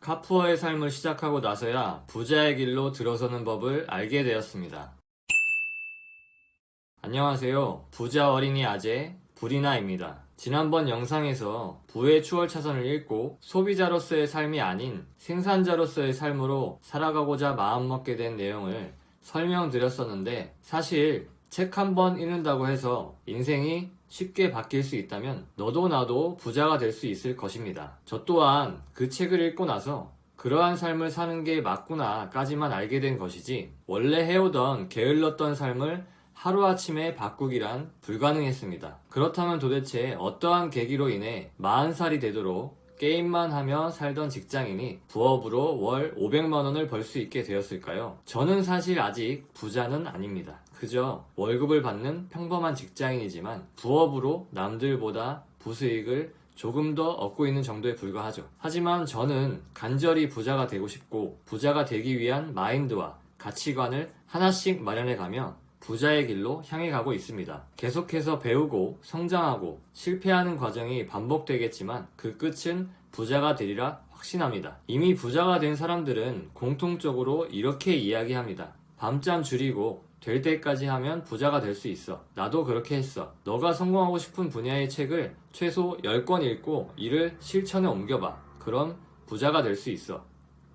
카푸어의 삶을 시작하고 나서야 부자의 길로 들어서는 법을 알게 되었습니다. 안녕하세요. 부자 어린이 아재 불이나입니다. 지난번 영상에서 부의 추월차선을 읽고 소비자로서의 삶이 아닌 생산자로서의 삶으로 살아가고자 마음먹게 된 내용을 설명드렸었는데, 사실 책 한 번 읽는다고 해서 인생이 쉽게 바뀔 수 있다면 너도 나도 부자가 될 수 있을 것입니다. 저 또한 그 책을 읽고 나서 그러한 삶을 사는 게 맞구나 까지만 알게 된 것이지, 원래 해오던 게을렀던 삶을 하루아침에 바꾸기란 불가능했습니다. 그렇다면 도대체 어떠한 계기로 인해 40살이 되도록 게임만 하며 살던 직장인이 부업으로 월 500만원을 벌 수 있게 되었을까요? 저는 사실 아직 부자는 아닙니다. 그저 월급을 받는 평범한 직장인이지만 부업으로 남들보다 부수익을 조금 더 얻고 있는 정도에 불과하죠. 하지만 저는 간절히 부자가 되고 싶고, 부자가 되기 위한 마인드와 가치관을 하나씩 마련해가며 부자의 길로 향해 가고 있습니다. 계속해서 배우고 성장하고 실패하는 과정이 반복되겠지만 그 끝은 부자가 되리라 확신합니다. 이미 부자가 된 사람들은 공통적으로 이렇게 이야기합니다. 밤잠 줄이고 될 때까지 하면 부자가 될 수 있어. 나도 그렇게 했어. 너가 성공하고 싶은 분야의 책을 최소 10권 읽고 이를 실천에 옮겨봐. 그럼 부자가 될 수 있어.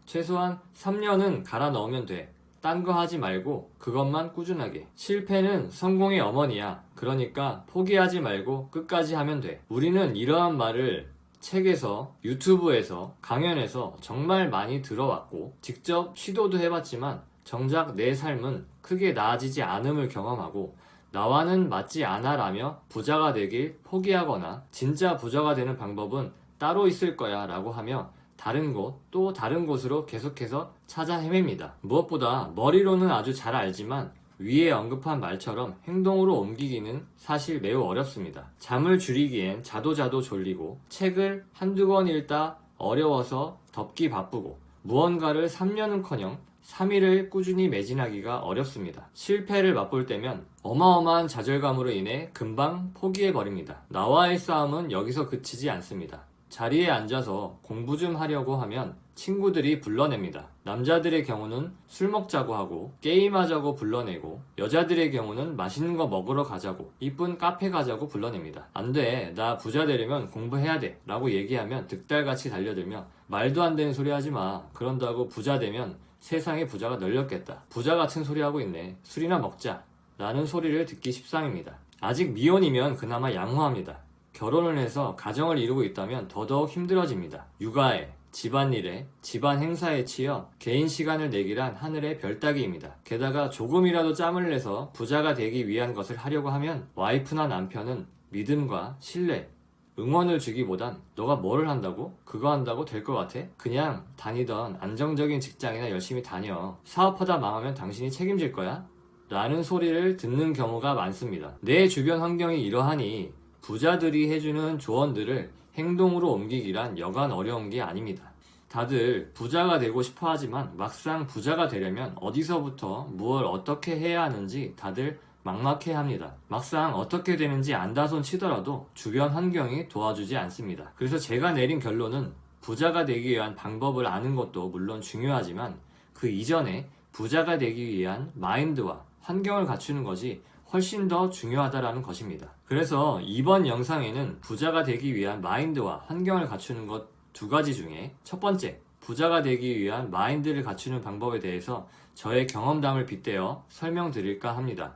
최소한 3년은 갈아 넣으면 돼. 딴 거 하지 말고 그것만 꾸준하게. 실패는 성공의 어머니야. 그러니까 포기하지 말고 끝까지 하면 돼. 우리는 이러한 말을 책에서, 유튜브에서, 강연에서 정말 많이 들어왔고 직접 시도도 해봤지만 정작 내 삶은 크게 나아지지 않음을 경험하고 나와는 맞지 않아 라며 부자가 되길 포기하거나 진짜 부자가 되는 방법은 따로 있을 거야 라고 하며 다른 곳, 또 다른 곳으로 계속해서 찾아 헤맵니다. 무엇보다 머리로는 아주 잘 알지만 위에 언급한 말처럼 행동으로 옮기기는 사실 매우 어렵습니다. 잠을 줄이기엔 자도 졸리고, 책을 한두 권 읽다 어려워서 덮기 바쁘고, 무언가를 3년은커녕 3일을 꾸준히 매진하기가 어렵습니다. 실패를 맛볼 때면 어마어마한 좌절감으로 인해 금방 포기해버립니다. 나와의 싸움은 여기서 그치지 않습니다. 자리에 앉아서 공부 좀 하려고 하면 친구들이 불러냅니다. 남자들의 경우는 술 먹자고 하고 게임하자고 불러내고, 여자들의 경우는 맛있는 거 먹으러 가자고, 이쁜 카페 가자고 불러냅니다. 안 돼, 나 부자 되려면 공부해야 돼 라고 얘기하면 득달같이 달려들며 말도 안 되는 소리 하지 마. 그런다고 부자 되면 세상에 부자가 널렸겠다. 부자 같은 소리 하고 있네. 술이나 먹자 라는 소리를 듣기 십상입니다. 아직 미혼이면 그나마 양호합니다. 결혼을 해서 가정을 이루고 있다면 더더욱 힘들어집니다. 육아에, 집안일에, 집안 행사에 치여 개인 시간을 내기란 하늘의 별 따기입니다. 게다가 조금이라도 짬을 내서 부자가 되기 위한 것을 하려고 하면 와이프나 남편은 믿음과 신뢰, 응원을 주기보단 너가 뭐를 한다고? 그거 한다고 될 것 같아? 그냥 다니던 안정적인 직장이나 열심히 다녀. 사업하다 망하면 당신이 책임질 거야? 라는 소리를 듣는 경우가 많습니다. 내 주변 환경이 이러하니 부자들이 해주는 조언들을 행동으로 옮기기란 여간 어려운 게 아닙니다. 다들 부자가 되고 싶어 하지만 막상 부자가 되려면 어디서부터 무엇을 어떻게 해야 하는지 다들 막막해 합니다. 막상 어떻게 되는지 안다손 치더라도 주변 환경이 도와주지 않습니다. 그래서 제가 내린 결론은 부자가 되기 위한 방법을 아는 것도 물론 중요하지만 그 이전에 부자가 되기 위한 마인드와 환경을 갖추는 것이 훨씬 더 중요하다라는 것입니다. 그래서 이번 영상에는 부자가 되기 위한 마인드와 환경을 갖추는 것 두 가지 중에 첫 번째, 부자가 되기 위한 마인드를 갖추는 방법에 대해서 저의 경험담을 빗대어 설명드릴까 합니다.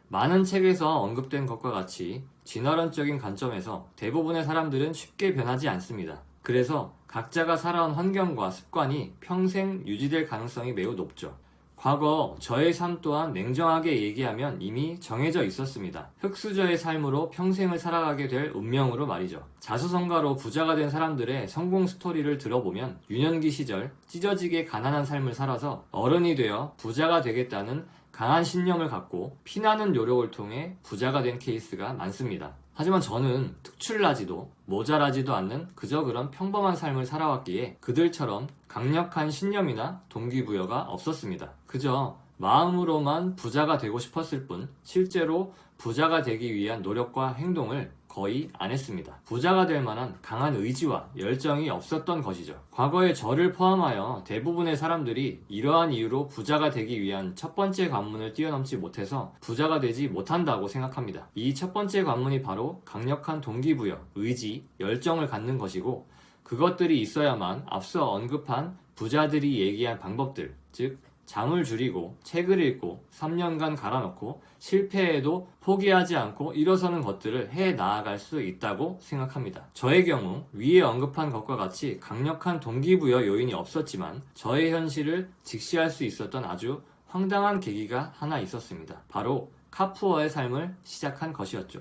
많은 책에서 언급된 것과 같이 진화론적인 관점에서 대부분의 사람들은 쉽게 변하지 않습니다. 그래서 각자가 살아온 환경과 습관이 평생 유지될 가능성이 매우 높죠. 과거 저의 삶 또한 냉정하게 얘기하면 이미 정해져 있었습니다. 흙수저의 삶으로 평생을 살아가게 될 운명으로 말이죠. 자수성가로 부자가 된 사람들의 성공 스토리를 들어보면 유년기 시절 찢어지게 가난한 삶을 살아서 어른이 되어 부자가 되겠다는 강한 신념을 갖고 피나는 노력을 통해 부자가 된 케이스가 많습니다. 하지만 저는 특출나지도 모자라지도 않는 그저 그런 평범한 삶을 살아왔기에 그들처럼 강력한 신념이나 동기부여가 없었습니다. 그저 마음으로만 부자가 되고 싶었을 뿐 실제로 부자가 되기 위한 노력과 행동을 거의 안 했습니다. 부자가 될 만한 강한 의지와 열정이 없었던 것이죠. 과거에 저를 포함하여 대부분의 사람들이 이러한 이유로 부자가 되기 위한 첫 번째 관문을 뛰어넘지 못해서 부자가 되지 못한다고 생각합니다. 이 첫 번째 관문이 바로 강력한 동기부여, 의지, 열정을 갖는 것이고, 그것들이 있어야만 앞서 언급한 부자들이 얘기한 방법들, 즉 잠을 줄이고 책을 읽고 3년간 갈아넣고 실패해도 포기하지 않고 일어서는 것들을 해 나아갈 수 있다고 생각합니다. 저의 경우 위에 언급한 것과 같이 강력한 동기부여 요인이 없었지만 저의 현실을 직시할 수 있었던 아주 황당한 계기가 하나 있었습니다. 바로 카푸어의 삶을 시작한 것이었죠.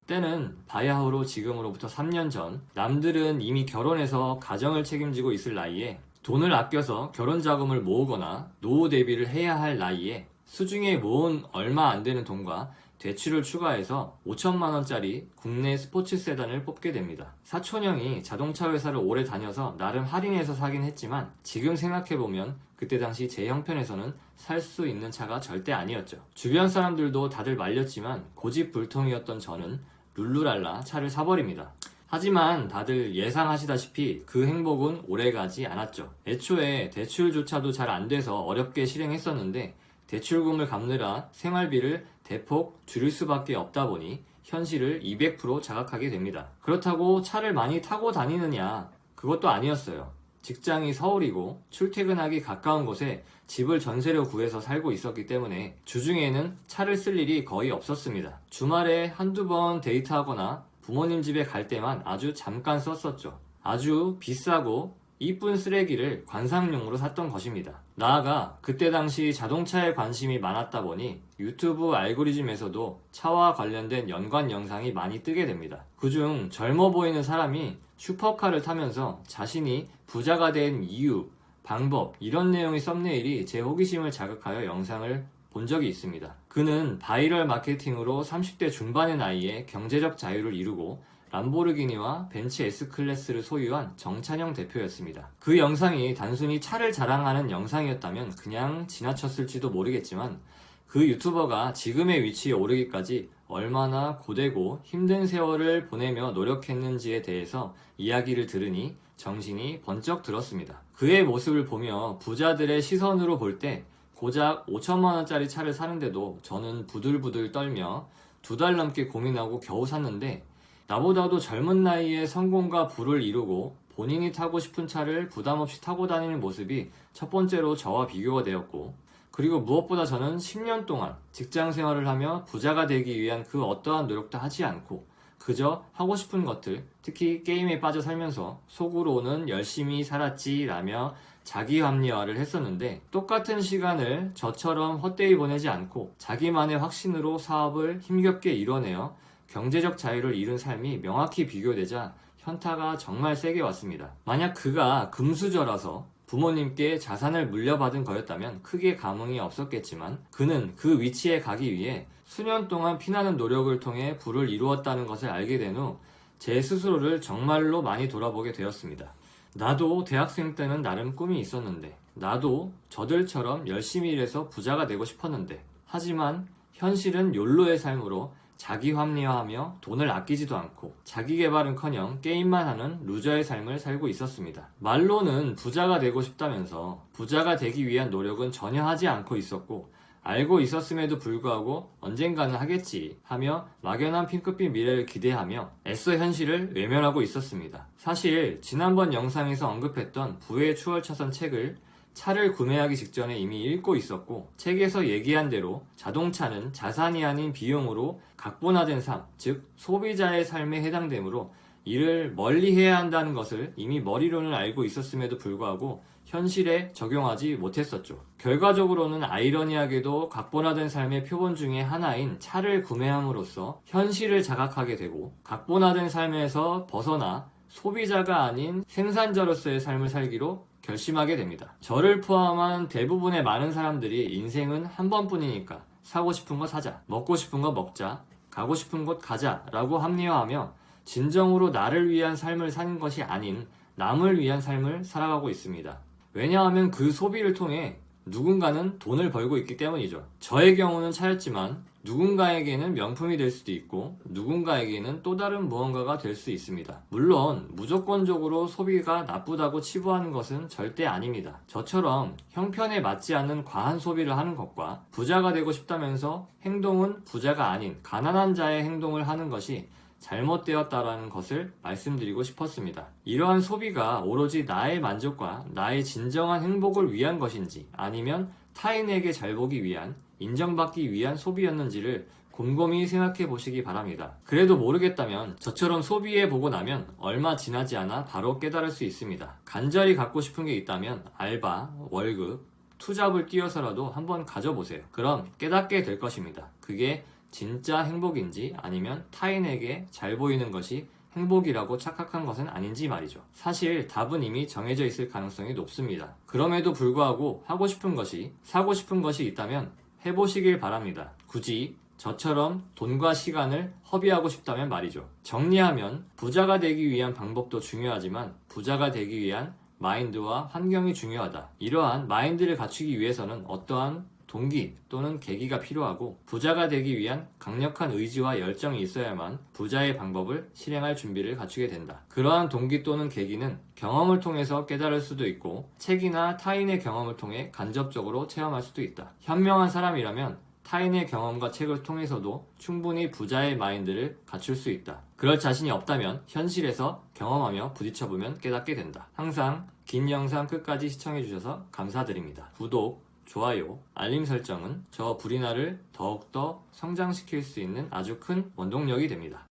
때는 바야흐로 지금으로부터 3년 전, 남들은 이미 결혼해서 가정을 책임지고 있을 나이에 돈을 아껴서 결혼 자금을 모으거나 노후 대비를 해야 할 나이에 수중에 모은 얼마 안 되는 돈과 대출을 추가해서 5천만 원짜리 국내 스포츠 세단을 뽑게 됩니다. 사촌형이 자동차 회사를 오래 다녀서 나름 할인해서 사긴 했지만 지금 생각해보면 그때 당시 제 형편에서는 살 수 있는 차가 절대 아니었죠. 주변 사람들도 다들 말렸지만 고집불통이었던 저는 룰루랄라 차를 사버립니다. 하지만 다들 예상하시다시피 그 행복은 오래가지 않았죠. 애초에 대출조차도 잘 안 돼서 어렵게 실행했었는데 대출금을 갚느라 생활비를 대폭 줄일 수밖에 없다 보니 현실을 200% 자각하게 됩니다. 그렇다고 차를 많이 타고 다니느냐? 그것도 아니었어요. 직장이 서울이고 출퇴근하기 가까운 곳에 집을 전세로 구해서 살고 있었기 때문에 주중에는 차를 쓸 일이 거의 없었습니다. 주말에 한두 번 데이트하거나 부모님 집에 갈 때만 아주 잠깐 썼었죠. 아주 비싸고 이쁜 쓰레기를 관상용으로 샀던 것입니다. 나아가 그때 당시 자동차에 관심이 많았다 보니 유튜브 알고리즘에서도 차와 관련된 연관 영상이 많이 뜨게 됩니다. 그중 젊어 보이는 사람이 슈퍼카를 타면서 자신이 부자가 된 이유, 방법, 이런 내용의 썸네일이 제 호기심을 자극하여 영상을 본 적이 있습니다. 그는 바이럴 마케팅으로 30대 중반의 나이에 경제적 자유를 이루고 람보르기니와 벤츠 S클래스를 소유한 정찬영 대표였습니다. 그 영상이 단순히 차를 자랑하는 영상이었다면 그냥 지나쳤을지도 모르겠지만 그 유튜버가 지금의 위치에 오르기까지 얼마나 고되고 힘든 세월을 보내며 노력했는지에 대해서 이야기를 들으니 정신이 번쩍 들었습니다. 그의 모습을 보며 부자들의 시선으로 볼 때 고작 5천만 원짜리 차를 사는데도 저는 부들부들 떨며 2달 넘게 고민하고 겨우 샀는데 나보다도 젊은 나이에 성공과 부를 이루고 본인이 타고 싶은 차를 부담 없이 타고 다니는 모습이 첫 번째로 저와 비교가 되었고, 그리고 무엇보다 저는 10년 동안 직장 생활을 하며 부자가 되기 위한 그 어떠한 노력도 하지 않고 그저 하고 싶은 것들, 특히 게임에 빠져 살면서 속으로는 열심히 살았지 라며 자기 합리화를 했었는데, 똑같은 시간을 저처럼 헛되이 보내지 않고 자기만의 확신으로 사업을 힘겹게 이뤄내어 경제적 자유를 이룬 삶이 명확히 비교되자 현타가 정말 세게 왔습니다. 만약 그가 금수저라서 부모님께 자산을 물려받은 거였다면 크게 감흥이 없었겠지만 그는 그 위치에 가기 위해 수년 동안 피나는 노력을 통해 부를 이루었다는 것을 알게 된 후 제 스스로를 정말로 많이 돌아보게 되었습니다. 나도 대학생 때는 나름 꿈이 있었는데, 나도 저들처럼 열심히 일해서 부자가 되고 싶었는데, 하지만 현실은 욜로의 삶으로 자기 합리화하며 돈을 아끼지도 않고 자기 개발은커녕 게임만 하는 루저의 삶을 살고 있었습니다. 말로는 부자가 되고 싶다면서 부자가 되기 위한 노력은 전혀 하지 않고 있었고, 알고 있었음에도 불구하고 언젠가는 하겠지 하며 막연한 핑크빛 미래를 기대하며 애써 현실을 외면하고 있었습니다. 사실 지난번 영상에서 언급했던 부의 추월차선 책을 차를 구매하기 직전에 이미 읽고 있었고, 책에서 얘기한 대로 자동차는 자산이 아닌 비용으로 각본화된 삶, 즉 소비자의 삶에 해당되므로 이를 멀리 해야 한다는 것을 이미 머리로는 알고 있었음에도 불구하고 현실에 적용하지 못했었죠. 결과적으로는 아이러니하게도 각본화된 삶의 표본 중에 하나인 차를 구매함으로써 현실을 자각하게 되고, 각본화된 삶에서 벗어나 소비자가 아닌 생산자로서의 삶을 살기로 결심하게 됩니다. 저를 포함한 대부분의 많은 사람들이 인생은 한 번뿐이니까 사고 싶은 거 사자, 먹고 싶은 거 먹자, 가고 싶은 곳 가자 라고 합리화하며 진정으로 나를 위한 삶을 사는 것이 아닌 남을 위한 삶을 살아가고 있습니다. 왜냐하면 그 소비를 통해 누군가는 돈을 벌고 있기 때문이죠. 저의 경우는 차였지만 누군가에게는 명품이 될 수도 있고 누군가에게는 또 다른 무언가가 될 수 있습니다. 물론 무조건적으로 소비가 나쁘다고 치부하는 것은 절대 아닙니다. 저처럼 형편에 맞지 않는 과한 소비를 하는 것과 부자가 되고 싶다면서 행동은 부자가 아닌 가난한 자의 행동을 하는 것이 잘못되었다라는 것을 말씀드리고 싶었습니다. 이러한 소비가 오로지 나의 만족과 나의 진정한 행복을 위한 것인지 아니면 타인에게 잘 보기 위한, 인정받기 위한 소비였는지를 곰곰이 생각해 보시기 바랍니다. 그래도 모르겠다면 저처럼 소비해 보고 나면 얼마 지나지 않아 바로 깨달을 수 있습니다. 간절히 갖고 싶은 게 있다면 알바, 월급, 투잡을 뛰어서라도 한번 가져보세요. 그럼 깨닫게 될 것입니다. 그게 진짜 행복인지 아니면 타인에게 잘 보이는 것이 행복이라고 착각한 것은 아닌지 말이죠. 사실 답은 이미 정해져 있을 가능성이 높습니다. 그럼에도 불구하고 하고 싶은 것이, 사고 싶은 것이 있다면 해보시길 바랍니다. 굳이 저처럼 돈과 시간을 허비하고 싶다면 말이죠. 정리하면 부자가 되기 위한 방법도 중요하지만 부자가 되기 위한 마인드와 환경이 중요하다. 이러한 마인드를 갖추기 위해서는 어떠한 동기 또는 계기가 필요하고 부자가 되기 위한 강력한 의지와 열정이 있어야만 부자의 방법을 실행할 준비를 갖추게 된다. 그러한 동기 또는 계기는 경험을 통해서 깨달을 수도 있고 책이나 타인의 경험을 통해 간접적으로 체험할 수도 있다. 현명한 사람이라면 타인의 경험과 책을 통해서도 충분히 부자의 마인드를 갖출 수 있다. 그럴 자신이 없다면 현실에서 경험하며 부딪혀보면 깨닫게 된다. 항상 긴 영상 끝까지 시청해주셔서 감사드립니다. 구독, 좋아요, 알림 설정은 저 브리나를 더욱더 성장시킬 수 있는 아주 큰 원동력이 됩니다.